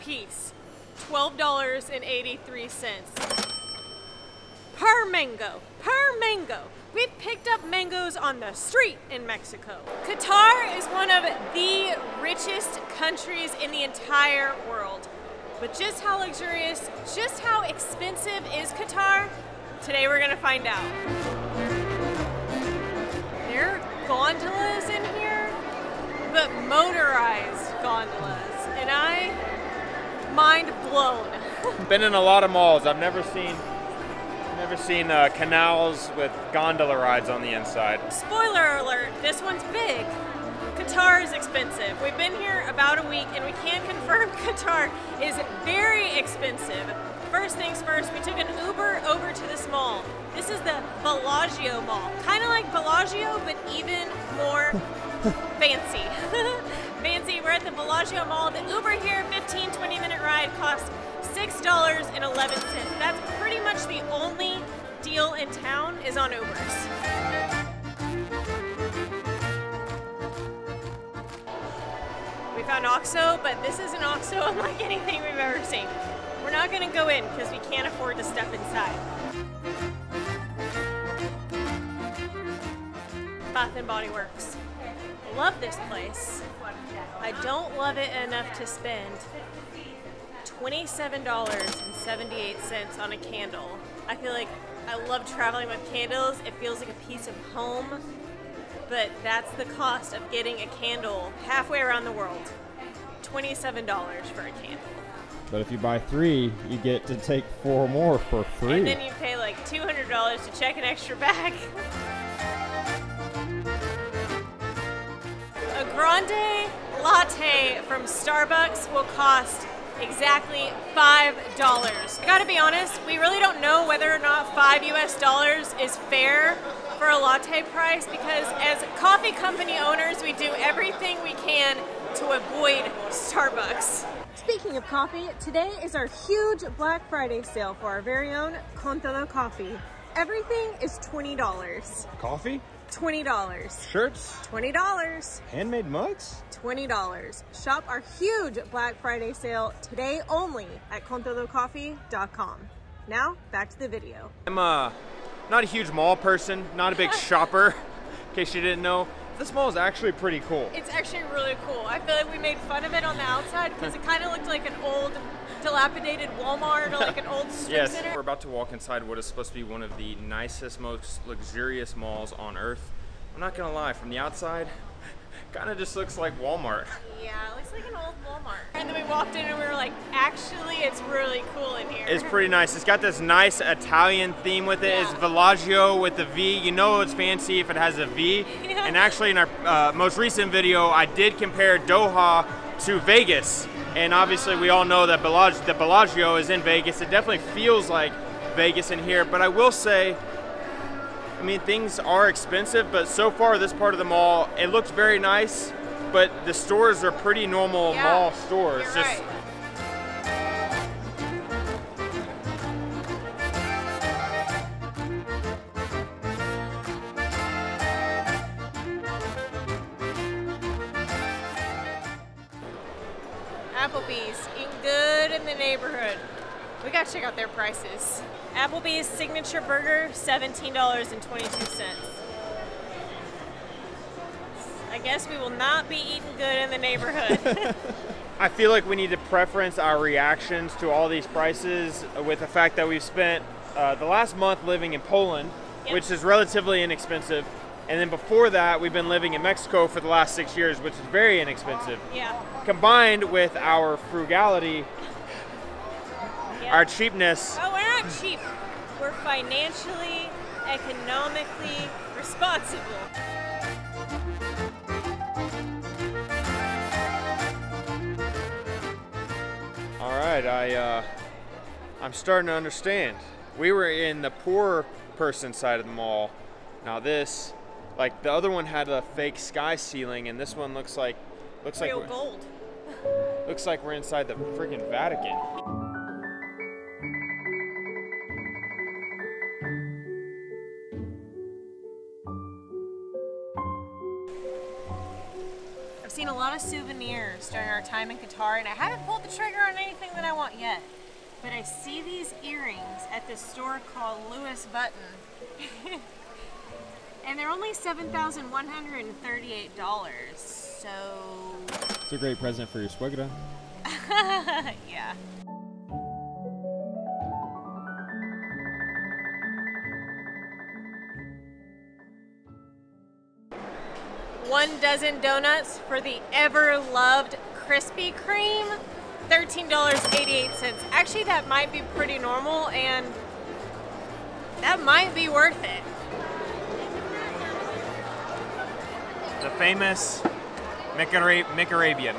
piece, $12.83. Per mango, per mango. We've picked up mangoes on the street in Mexico. Qatar is one of the richest countries in the entire world. But just how luxurious, just how expensive is Qatar? Today we're gonna find out. There are gondolas in here, but motorized gondolas. And mind blown. Been in a lot of malls. I've never seen canals with gondola rides on the inside. Spoiler alert, this one's big. Qatar is expensive. We've been here about a week and we can confirm Qatar is very expensive. First things first, we took an Uber over to this mall. This is the Bellagio Mall. Kind of like Bellagio, but even more fancy. Fancy, we're at the Villaggio Mall. The Uber here, 15-20 minute ride, costs $6.11. That's pretty much the only deal in town is on Ubers. We found OXXO, but this is an OXXO unlike anything we've ever seen. We're not gonna go in because we can't afford to step inside. Bath & Body Works. Love this place. I don't love it enough to spend $27.78 on a candle. I feel like I love traveling with candles. It feels like a piece of home, but that's the cost of getting a candle halfway around the world. $27 for a candle. But if you buy 3, you get to take 4 more for free. And then you pay like $200 to check an extra bag. A grande latte from Starbucks will cost exactly $5. I gotta be honest, we really don't know whether or not $5 US is fair for a latte price, because as coffee company owners, we do everything we can to avoid Starbucks. Speaking of coffee, today is our huge Black Friday sale for our very own Contado coffee. Everything is $20. Coffee? $20. Shirts? $20. Handmade mugs? $20. Shop our huge Black Friday sale today only at contadocoffee.com. Now, back to the video. I'm not a huge mall person, not a big shopper, in case you didn't know. This mall is actually pretty cool. It's actually really cool. I feel like we made fun of it on the outside because it kind of looked like an old, dilapidated Walmart or like an old strip center. We're about to walk inside what is supposed to be one of the nicest, most luxurious malls on earth. I'm not gonna lie, from the outside, kind of just looks like Walmart. Yeah, it looks like an old Walmart. And then we walked in and we were like, actually, it's really cool in here. It's pretty nice. It's got this nice Italian theme with it. Yeah. It's Villaggio with the V. You know it's fancy if it has a V. Yeah. And actually in our most recent video, I did compare Doha to Vegas. And obviously we all know that the Bellagio is in Vegas. It definitely feels like Vegas in here. But I will say, I mean, things are expensive, but so far this part of the mall, it looks very nice, but the stores are pretty normal mall stores. You're right. Applebees, eating good in the neighborhood. We gotta check out their prices. Applebee's signature burger, $17.22. I guess we will not be eating good in the neighborhood. I feel like we need to preference our reactions to all these prices with the fact that we've spent the last month living in Poland, which is relatively inexpensive. And then before that, we've been living in Mexico for the last 6 years, which is very inexpensive. Yeah. Combined with our frugality, our cheapness. Oh, we're not cheap. We're financially, economically responsible. All right, I'm starting to understand. We were in the poor person side of the mall. Now this, like the other one had a fake sky ceiling, and this one looks like real gold. Looks like we're inside the freaking Vatican. I've seen a lot of souvenirs during our time in Qatar, and I haven't pulled the trigger on anything that I want yet. But I see these earrings at this store called Louis Vuitton. And they're only $7,138, so... It's a great present for your suegra. Yeah. 1 dozen donuts for the ever-loved Krispy Kreme, $13.88. Actually, that might be pretty normal, and that might be worth it. The famous Micarabia.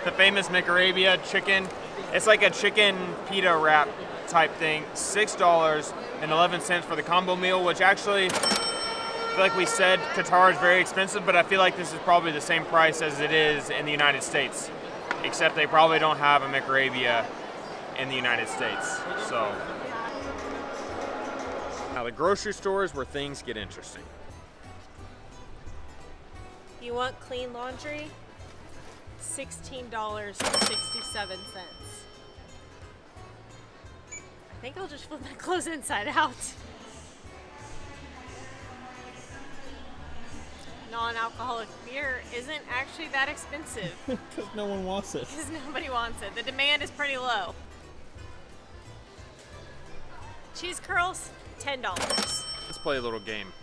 The famous Micarabia chicken. It's like a chicken pita wrap type thing. $6.11 for the combo meal, which actually, I feel like we said Qatar is very expensive, but I feel like this is probably the same price as it is in the United States, except they probably don't have a Micarabia in the United States. So now the grocery store is where things get interesting. You want clean laundry? $16.67. I think I'll just flip my clothes inside out. Non-alcoholic beer isn't actually that expensive. Because no one wants it. Because nobody wants it. The demand is pretty low. Cheese curls, $10. Let's play a little game.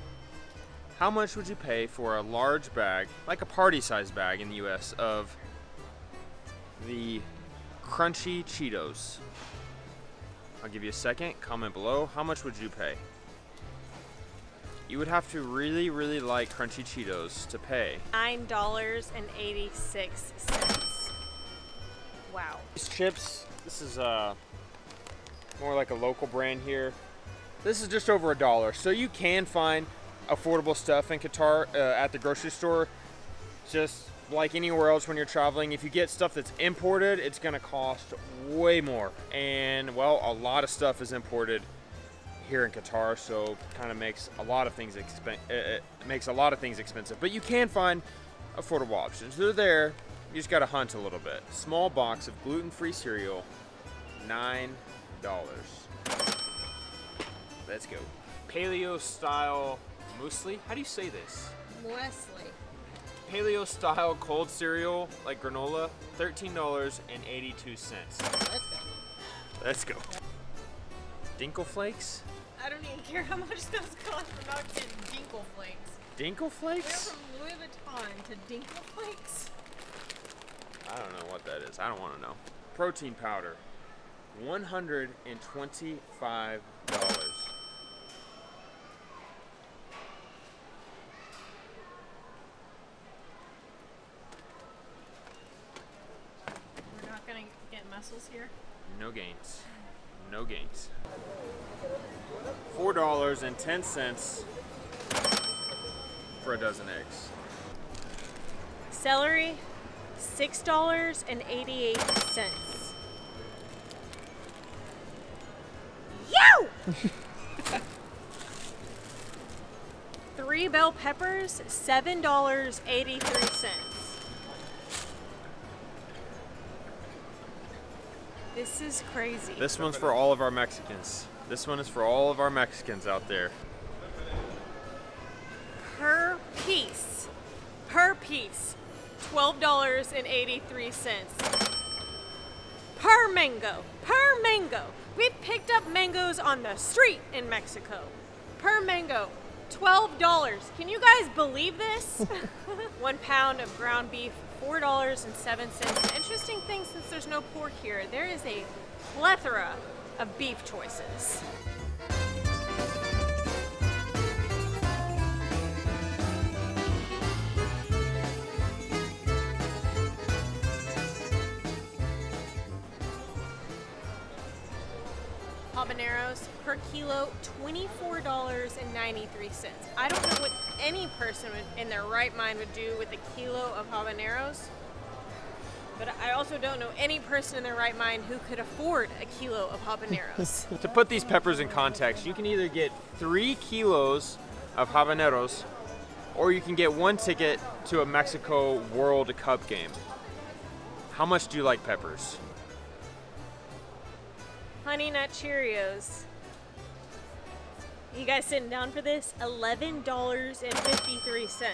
How much would you pay for a large bag, like a party-sized bag in the US, of the crunchy Cheetos? I'll give you a second. Comment below. How much would you pay? You would have to really, really like crunchy Cheetos to pay $9.86. Wow. These chips, this is more like a local brand here. This is just over $1. So you can find affordable stuff in Qatar at the grocery store. Just like anywhere else when you're traveling, if you get stuff that's imported, it's gonna cost way more. And well, a lot of stuff is imported here in Qatar, so kind of makes a lot of things expensive. But you can find affordable options. They're there. You just gotta hunt a little bit. Small box of gluten-free cereal, $9. Let's go. Paleo style muesli. How do you say this? Muesli. Paleo style cold cereal like granola, $13.82. Let's go. Dinkle flakes. I don't even care how much those cost for not getting Dinkle Flakes. Dinkle flakes? They're from Louis Vuitton to Dinkle Flakes. I don't know what that is. I don't want to know. Protein powder, $125. We're not gonna get muscles here. No gains. No gains. $4.10 for a dozen eggs. Celery, $6.88. Yo! 3 bell peppers, $7.83. This is crazy. This one's for all of our Mexicans. This one is for all of our Mexicans out there. Per piece, $12.83. Per mango. We've picked up mangoes on the street in Mexico. Per mango, $12. Can you guys believe this? 1 pound of ground beef, $4.07. The interesting thing, since there's no pork here, there is a plethora of beef choices. Habaneros per kilo, $24.93. I don't know what any person in their right mind would do with a kilo of habaneros, but I also don't know any person in their right mind who could afford a kilo of habaneros. To put these peppers in context, you can either get 3 kilos of habaneros or you can get 1 ticket to a Mexico World Cup game. How much do you like peppers? Honey Nut Cheerios. You guys sitting down for this? $11.53.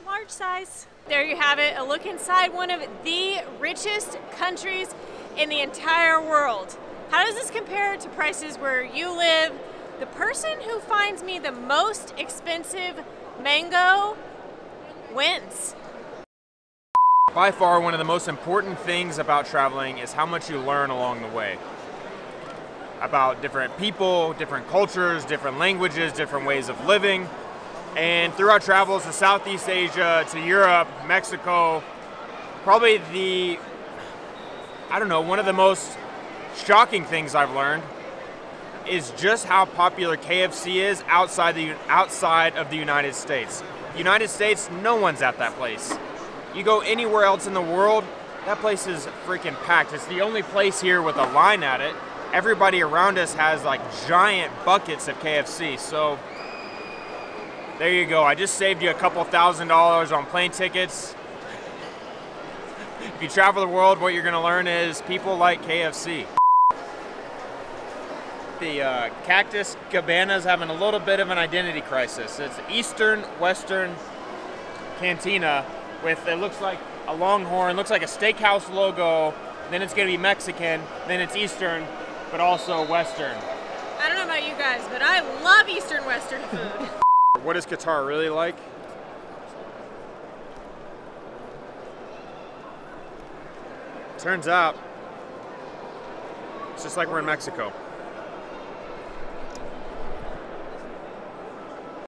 Large size. There you have it, a look inside one of the richest countries in the entire world. How does this compare to prices where you live? The person who finds me the most expensive mango wins. By far, one of the most important things about traveling is how much you learn along the way. About different people, different cultures, different languages, different ways of living. And through our travels to Southeast Asia, to Europe, Mexico, probably one of the most shocking things I've learned is just how popular KFC is outside of the United States. United States, no one's at that place. You go anywhere else in the world, that place is freaking packed. It's the only place here with a line at it. Everybody around us has like giant buckets of KFC. So there you go. I just saved you a couple $1,000s on plane tickets. If you travel the world, what you're gonna learn is people like KFC. The Cactus Cabana's having a little bit of an identity crisis. It's Eastern Western Cantina with, it looks like a Longhorn, looks like a steakhouse logo, then it's gonna be Mexican, then it's Eastern, but also Western. I don't know about you guys, but I love Eastern Western food. What is Qatar really like? Turns out, it's just like we're in Mexico.